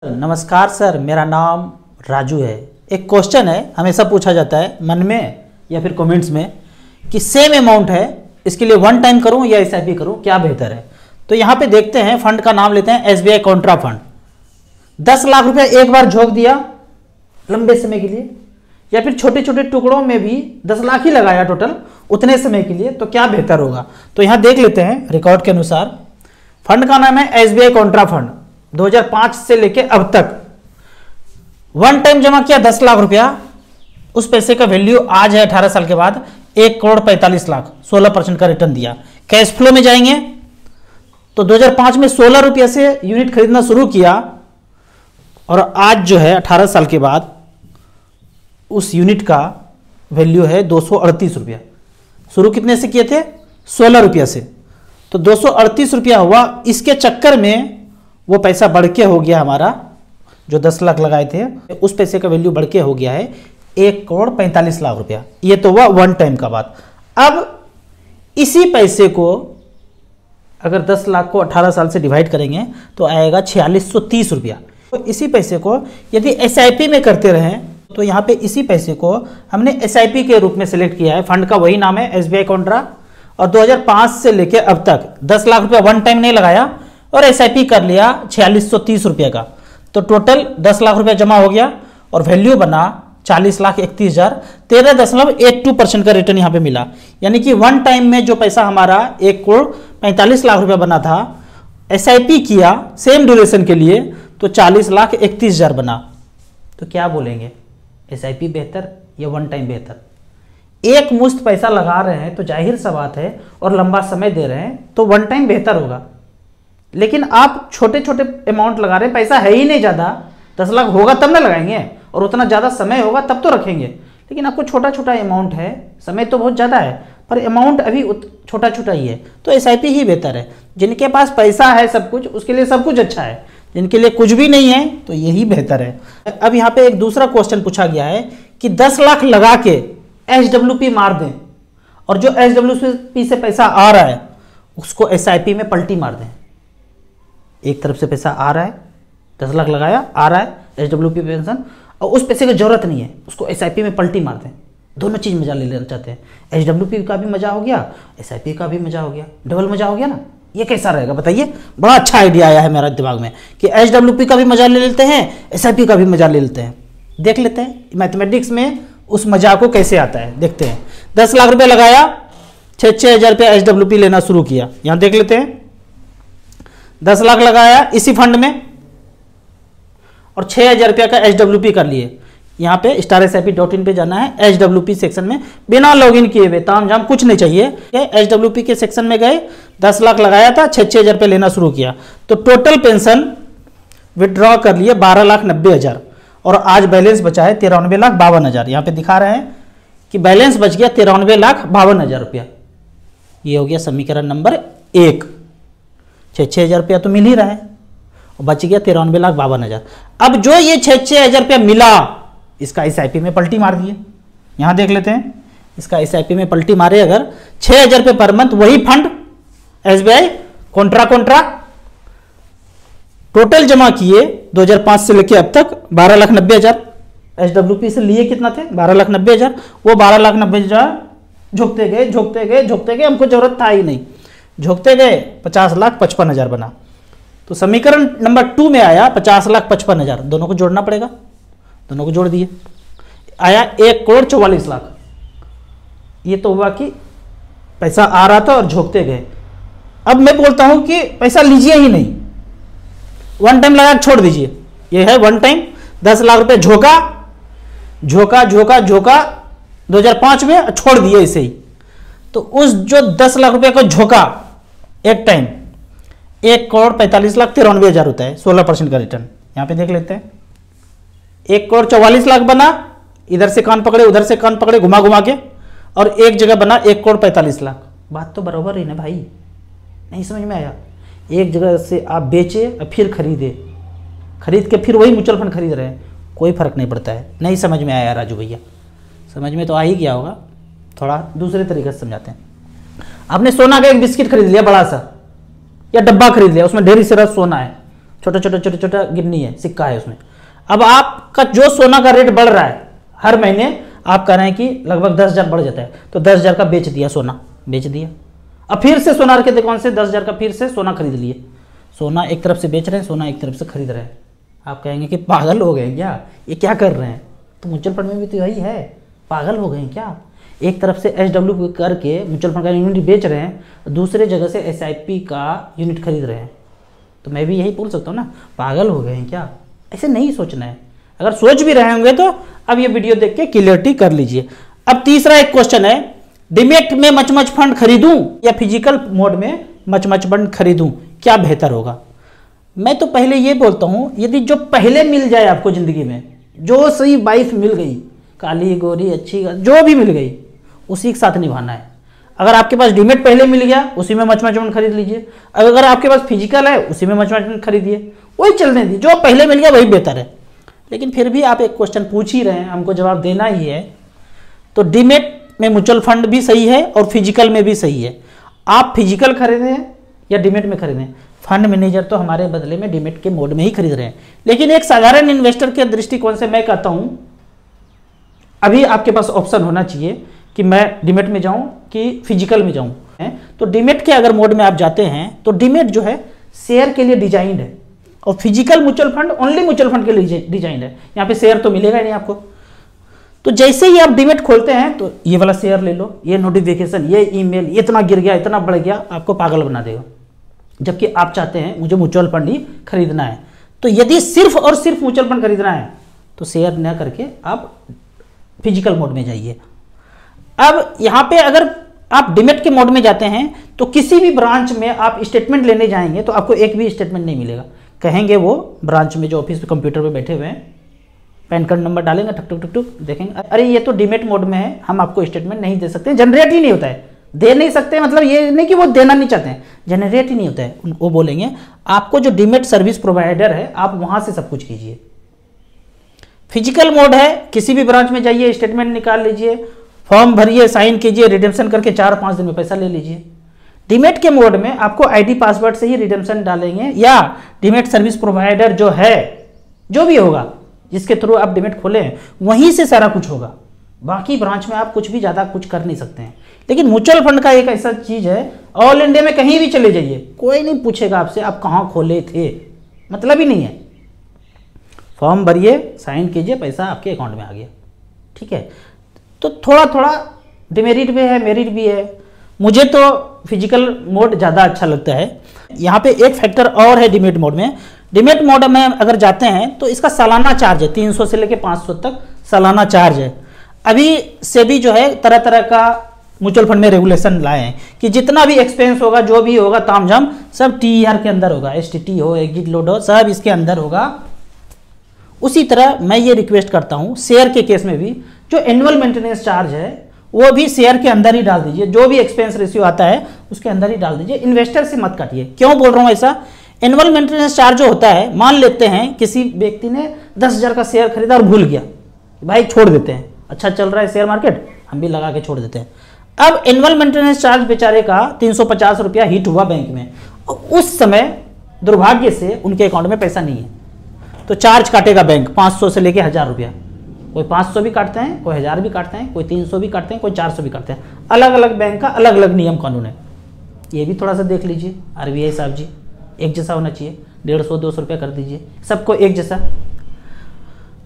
नमस्कार सर, मेरा नाम राजू है। एक क्वेश्चन है, हमेशा पूछा जाता है मन में या फिर कमेंट्स में कि सेम अमाउंट है, इसके लिए वन टाइम करूं या एसआईपी करूं, क्या बेहतर है। तो यहां पे देखते हैं, फंड का नाम लेते हैं एसबीआई कॉन्ट्रा फंड। 10 लाख रुपया एक बार झोंक दिया लंबे समय के लिए, या फिर छोटे छोटे टुकड़ों में भी 10 लाख ही लगाया टोटल उतने समय के लिए, तो क्या बेहतर होगा। तो यहां देख लेते हैं रिकॉर्ड के अनुसार। फंड का नाम है एसबीआई कॉन्ट्रा फंड। 2005 से लेके अब तक वन टाइम जमा किया 10 लाख रुपया, उस पैसे का वैल्यू आज है 18 साल के बाद 1,45,00,000, 16% का रिटर्न दिया। कैश फ्लो में जाएंगे तो 2005 में 16 रुपया से यूनिट खरीदना शुरू किया और आज जो है 18 साल के बाद उस यूनिट का वैल्यू है 238 रुपया। शुरू कितने से किए थे? 16 रुपया से, तो 238 रुपया हुआ। इसके चक्कर में वो पैसा बढ़ के हो गया हमारा, जो 10 लाख लगाए थे उस पैसे का वैल्यू बढ़ के हो गया है 1,45,00,000 रुपया। ये तो हुआ वन टाइम का बात। अब इसी पैसे को अगर 10 लाख को 18 साल से डिवाइड करेंगे तो आएगा 4630 रुपया। तो इसी पैसे को यदि एसआईपी में करते रहें तो यहाँ पे इसी पैसे को हमने एसआईपी के रूप में सिलेक्ट किया है। फंड का वही नाम है एसबीआई कॉन्ट्रा, और 2005 से लेकर अब तक 10 लाख रुपया वन टाइम नहीं लगाया और एसआईपी कर लिया 4630 रुपये का। तो टोटल 10 लाख रुपया जमा हो गया और वैल्यू बना 40,31,000, 13.12% का रिटर्न यहाँ पे मिला। यानी कि वन टाइम में जो पैसा हमारा 1,45,00,000 रुपया बना था, एसआईपी किया सेम ड्यूरेशन के लिए तो 40,31,000 बना। तो क्या बोलेंगे, एसआईपी बेहतर या वन टाइम बेहतर? एक मुश्त पैसा लगा रहे हैं तो जाहिर सा बात है और लंबा समय दे रहे हैं तो वन टाइम बेहतर होगा। लेकिन आप छोटे छोटे अमाउंट लगा रहे हैं, पैसा है ही नहीं ज़्यादा, 10 लाख होगा तब ना लगाएंगे, और उतना ज़्यादा समय होगा तब तो रखेंगे। लेकिन आपको छोटा छोटा अमाउंट है, समय तो बहुत ज़्यादा है पर अमाउंट अभी छोटा छोटा ही है, तो एसआईपी ही बेहतर है। जिनके पास पैसा है सब कुछ, उसके लिए सब कुछ अच्छा है। जिनके लिए कुछ भी नहीं है तो यही बेहतर है। अब यहाँ पे एक दूसरा क्वेश्चन पूछा गया है कि 10 लाख लगा के एचडब्ल्यूपी मार दें, और जो एचडब्ल्यूपी से पैसा आ रहा है उसको एसआईपी में पलटी मार दें। एक तरफ से पैसा आ रहा है, 10 लाख लगाया, आ रहा है एचडब्ल्यूपी पेंशन, और उस पैसे की जरूरत नहीं है, उसको एसआईपी में पलटी मार दें। दोनों चीज़ मजा ले लेना चाहते हैं, एचडब्ल्यूपी का भी मजा हो गया, एसआईपी का भी मजा हो गया, डबल मजा हो गया ना। ये कैसा रहेगा बताइए? बड़ा अच्छा आइडिया आया है मेरा दिमाग में कि एचडब्ल्यूपी का भी मजा ले लेते हैं, एसआईपी का भी मजा ले लेते हैं। देख लेते हैं मैथमेटिक्स में उस मजा को कैसे आता है, देखते हैं। 10 लाख रुपया लगाया, 6-6 हज़ार रुपया एचडब्ल्यूपी लेना शुरू किया। यहाँ देख लेते हैं, 10 लाख लगाया इसी फंड में और 6,000 रुपया का एचडब्ल्यूपी कर लिए। यहाँ पे StarSIP.in पे जाना है, एचडब्ल्यूपी सेक्शन में बिना लॉगिन किए हुए, ताम झाम कुछ नहीं चाहिए। एचडब्ल्यूपी के सेक्शन में गए, 10 लाख लगाया था, 6-6 हज़ार रुपये लेना शुरू किया, तो टोटल पेंशन विड्रॉ कर लिए 12,90,000 और आज बैलेंस बचा है 93,52,000। यहाँ पे दिखा रहे हैं कि बैलेंस बच गया 93,52,000 रुपया। ये हो गया समीकरण नंबर 1। 6-6 हज़ार रुपया तो मिल ही रहा है, बच गया 93,52,000। अब जो ये 6-6 हज़ार रुपया मिला, इसका एसआईपी में पलटी मार दिए। यहां देख लेते हैं, इसका एसआईपी में पलटी मारे अगर 6,000 रुपये पर मंथ, वही फंड एसबीआई कॉन्ट्रा टोटल जमा किए 2005 से लेके अब तक 12,90,000। एचडब्ल्यूपी से लिए कितना थे? 12,90,000। वो 12,90,000 झोंकते गए, हमको जरूरत था ही नहीं, झोंकते गए 50,55,000 बना। तो समीकरण नंबर 2 में आया 50,55,000। दोनों को जोड़ना पड़ेगा, दोनों को जोड़ दिए, आया 1,44,00,000। ये तो हुआ कि पैसा आ रहा था और झोंकते गए। अब मैं बोलता हूं कि पैसा लीजिए ही नहीं, वन टाइम लगा छोड़ दीजिए। ये है वन टाइम, 10 लाख रुपए झोंका 2005 में, छोड़ दिए इसे ही। तो उस जो 10 लाख रुपए को झोंका एक टाइम, 1,45,93,000 होता है, 16% का रिटर्न। यहां पे देख लेते हैं, 1,44,00,000 बना, इधर से कान पकड़े उधर से कान पकड़े घुमा घुमा के, और एक जगह बना 1,45,00,000। बात तो बराबर ही ना भाई, नहीं समझ में आया? एक जगह से आप बेचे और फिर खरीद के फिर वही म्यूचुअल फंड खरीद रहे हैं, कोई फर्क नहीं पड़ता है। नहीं समझ में आया राजू भैया? समझ में तो आ ही गया होगा, थोड़ा दूसरे तरीके से समझाते हैं। आपने सोना का एक बिस्किट खरीद लिया बड़ा सा, या डब्बा खरीद लिया, उसमें ढेर सारा सोना है, छोटा छोटा छोटा छोटा गिन्नी है, सिक्का है उसमें। अब आपका जो सोना का रेट बढ़ रहा है हर महीने, आप कह रहे हैं कि लगभग 10,000 बढ़ जाता है, तो 10,000 का बेच दिया, सोना बेच दिया। अब फिर से सोनार के दुकान से 10,000 का फिर से सोना खरीद लिए। सोना एक तरफ से बेच रहे हैं, सोना एक तरफ से खरीद रहे हैं। आप कहेंगे कि पागल हो गए क्या, ये क्या कर रहे हैं? तो म्यूचुअल फंड में भी तो यही है, पागल हो गए हैं क्या? एक तरफ से SW करके म्यूचुअल फंड का यूनिट बेच रहे हैं, दूसरे जगह से SIP का यूनिट खरीद रहे हैं। तो मैं भी यही बोल सकता हूँ ना, पागल हो गए हैं क्या? ऐसे नहीं सोचना है। अगर सोच भी रहे होंगे तो अब ये वीडियो देख के क्लियरिटी कर लीजिए। अब तीसरा एक क्वेश्चन है, डीमैट में मच फंड खरीदूं या फिजिकल मोड में मच फंड खरीदूं, क्या बेहतर होगा? मैं तो पहले ये बोलता हूं, यदि जो पहले मिल जाए आपको जिंदगी में, जो सही वाइफ मिल गई, काली गोरी अच्छी जो भी मिल गई, उसी के साथ निभाना है। अगर आपके पास डीमैट पहले मिल गया, उसी में मच फंड खरीद लीजिए। अगर आपके पास फिजिकल है, उसी में मच फंड खरीदिए, वही चलने दी, जो पहले मिल गया वही बेहतर है। लेकिन फिर भी आप एक क्वेश्चन पूछ ही रहे हैं, हमको जवाब देना ही है। तो डीमैट में म्यूचुअल फंड भी सही है और फिजिकल में भी सही है। आप फिजिकल खरीदें या डीमैट में खरीदें, फंड मैनेजर तो हमारे बदले में डीमैट के मोड में ही खरीद रहे हैं। लेकिन एक साधारण इन्वेस्टर के दृष्टिकोण से मैं कहता हूं, अभी आपके पास ऑप्शन होना चाहिए कि मैं डीमैट में जाऊं कि फिजिकल में जाऊं। तो डीमैट के अगर मोड में आप जाते हैं तो डीमैट जो है शेयर के लिए डिजाइंड है, और physical mutual fund only mutual fund के लिए डिजाइंड है। यहाँ पे शेयर तो मिलेगा ही नहीं आपको। तो जैसे ही आप डीमैट खोलते हैं तो ये वाला शेयर ले लो, ये नोटिफिकेशन, ये ईमेल, इतना गिर गया, इतना बढ़ गया, आपको पागल बना देगा। जबकि आप चाहते हैं मुझे म्यूचुअल फंड ही खरीदना है। तो यदि सिर्फ और सिर्फ म्यूचुअल फंड खरीदना है तो शेयर न करके आप फिजिकल मोड में जाइए। अब यहाँ पे अगर आप डीमैट के मोड में जाते हैं तो किसी भी ब्रांच में आप स्टेटमेंट लेने जाएंगे तो आपको एक भी स्टेटमेंट नहीं मिलेगा। कहेंगे वो ब्रांच में जो ऑफिस पे कंप्यूटर पे बैठे हुए हैं, पैन कार्ड नंबर डालेंगे, टक टक टक टक, देखेंगे अरे ये तो डीमैट मोड में है, हम आपको स्टेटमेंट नहीं दे सकते, जनरेट ही नहीं होता है, दे नहीं सकते, मतलब ये नहीं कि वो देना नहीं चाहते हैं, जनरेट ही नहीं होता है। वो बोलेंगे आपको जो डीमैट सर्विस प्रोवाइडर है आप वहां से सब कुछ कीजिए। फिजिकल मोड है, किसी भी ब्रांच में जाइए, स्टेटमेंट निकाल लीजिए, फॉर्म भरिए, साइन कीजिए, रिडेम्पशन करके 4-5 दिन में पैसा ले लीजिए। डीमैट के मोड में आपको आईडी पासवर्ड से ही रिडेम्पशन डालेंगे, या डीमैट सर्विस प्रोवाइडर जो है, जो भी होगा जिसके थ्रू आप डीमैट खोले वहीं से सारा कुछ होगा। बाकी ब्रांच में आप कुछ भी ज़्यादा कुछ कर नहीं सकते हैं। लेकिन म्यूचुअल फंड का एक ऐसा चीज़ है, ऑल इंडिया में कहीं भी चले जाइए, कोई नहीं पूछेगा आपसे आप कहाँ खोले थे, मतलब ही नहीं है। फॉर्म भरिए, साइन कीजिए, पैसा आपके अकाउंट में आ गया। ठीक है, तो थोड़ा थोड़ा डिमेरिट भी है, मेरिट भी है। मुझे तो फिजिकल मोड ज़्यादा अच्छा लगता है। यहाँ पे एक फैक्टर और है डीमैट मोड में। डीमैट मोड में अगर जाते हैं तो इसका सालाना चार्ज है, 300 से लेकर 500 तक सालाना चार्ज है। अभी सेबी जो है तरह तरह का म्यूचुअल फंड में रेगुलेशन लाए हैं कि जितना भी एक्सपेंस होगा, जो भी होगा तामझाम, सब TER के अंदर होगा, STT हो, एग्जिट लोड हो, सब इसके अंदर होगा। उसी तरह मैं ये रिक्वेस्ट करता हूँ, शेयर के केस में भी जो एनुअल मेंटेनेंस चार्ज है वो भी शेयर के अंदर ही डाल दीजिए, जो भी एक्सपेंस रेशियो आता है उसके अंदर ही डाल दीजिए, इन्वेस्टर से मत काटिए। क्यों बोल रहा हूँ ऐसा? एनुअल मेंटेनेंस चार्ज जो होता है, मान लेते हैं किसी व्यक्ति ने 10,000 का शेयर खरीदा और भूल गया, भाई छोड़ देते हैं, अच्छा चल रहा है शेयर मार्केट, हम भी लगा के छोड़ देते हैं। अब एनुअल मेंटेनेंस चार्ज बेचारे का 350 रुपया हिट हुआ बैंक में, उस समय दुर्भाग्य से उनके अकाउंट में पैसा नहीं है, तो चार्ज काटेगा बैंक 500 से लेके 1000 रुपया। कोई 500 भी काटते हैं, कोई 1000 भी काटते हैं, कोई 300 भी काटते हैं, कोई 400 भी काटते हैं। अलग अलग बैंक का अलग अलग नियम कानून है, ये भी थोड़ा सा देख लीजिए। RBI साहब जी, एक जैसा होना चाहिए, 150-200 रुपया कर दीजिए, सबको एक जैसा,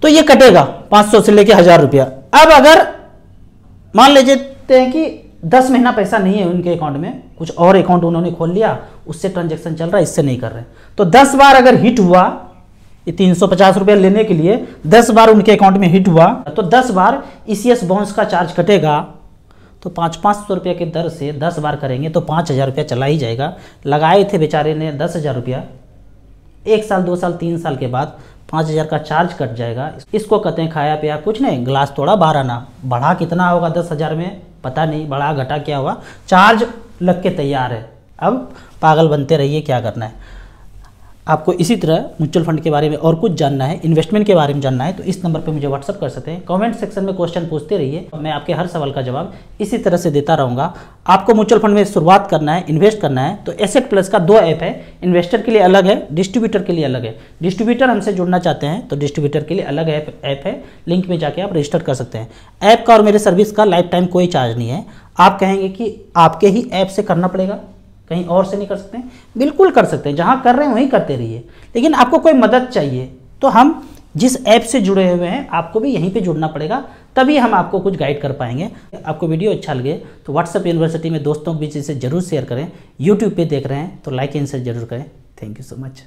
तो ये कटेगा 500 से लेके 1000 रुपया। अब अगर मान लेते हैं कि 10 महीना पैसा नहीं है उनके अकाउंट में, कुछ और अकाउंट उन्होंने खोल लिया, उससे ट्रांजेक्शन चल रहा है, इससे नहीं कर रहे, तो 10 बार अगर हिट हुआ, ये 350 रुपया लेने के लिए 10 बार उनके अकाउंट में हिट हुआ, तो 10 बार ECS बाउंस का चार्ज कटेगा। तो 500-500 रुपये की दर से 10 बार करेंगे तो 5000 रुपया चला ही जाएगा। लगाए थे बेचारे ने 10,000 रुपया, 1 साल 2 साल 3 साल के बाद 5000 का चार्ज कट जाएगा। इसको कहते हैं खाया पिया कुछ नहीं, ग्लास तोड़ा 12 आना। बढ़ा कितना होगा 10,000 में पता नहीं, बढ़ा घटा क्या हुआ, चार्ज लग के तैयार है। अब पागल बनते रहिए, क्या करना है। आपको इसी तरह म्यूचुअल फंड के बारे में और कुछ जानना है, इन्वेस्टमेंट के बारे में जानना है, तो इस नंबर पे मुझे व्हाट्सअप कर सकते हैं। कमेंट सेक्शन में क्वेश्चन पूछते रहिए, मैं आपके हर सवाल का जवाब इसी तरह से देता रहूँगा। आपको म्यूचुअल फंड में शुरुआत करना है, इन्वेस्ट करना है, तो एसेट प्लस का 2 ऐप है, इन्वेस्टर के लिए अलग है, डिस्ट्रीब्यूटर के लिए अलग है। डिस्ट्रीब्यूटर हमसे जुड़ना चाहते हैं तो डिस्ट्रीब्यूटर के लिए अलग ऐप है, लिंक में जाके आप रजिस्टर कर सकते हैं। ऐप का और मेरे सर्विस का लाइफ टाइम कोई चार्ज नहीं है। आप कहेंगे कि आपके ही ऐप से करना पड़ेगा, कहीं और से नहीं कर सकते हैं, बिल्कुल कर सकते हैं, जहां कर रहे हैं वहीं करते रहिए। लेकिन आपको कोई मदद चाहिए तो हम जिस ऐप से जुड़े हुए हैं आपको भी यहीं पे जुड़ना पड़ेगा, तभी हम आपको कुछ गाइड कर पाएंगे। आपको वीडियो अच्छा लगे तो व्हाट्सएप यूनिवर्सिटी में दोस्तों के बीच इसे जरूर शेयर करें। यूट्यूब पे देख रहे हैं तो लाइक एंड शेयर जरूर करें। Thank you so much.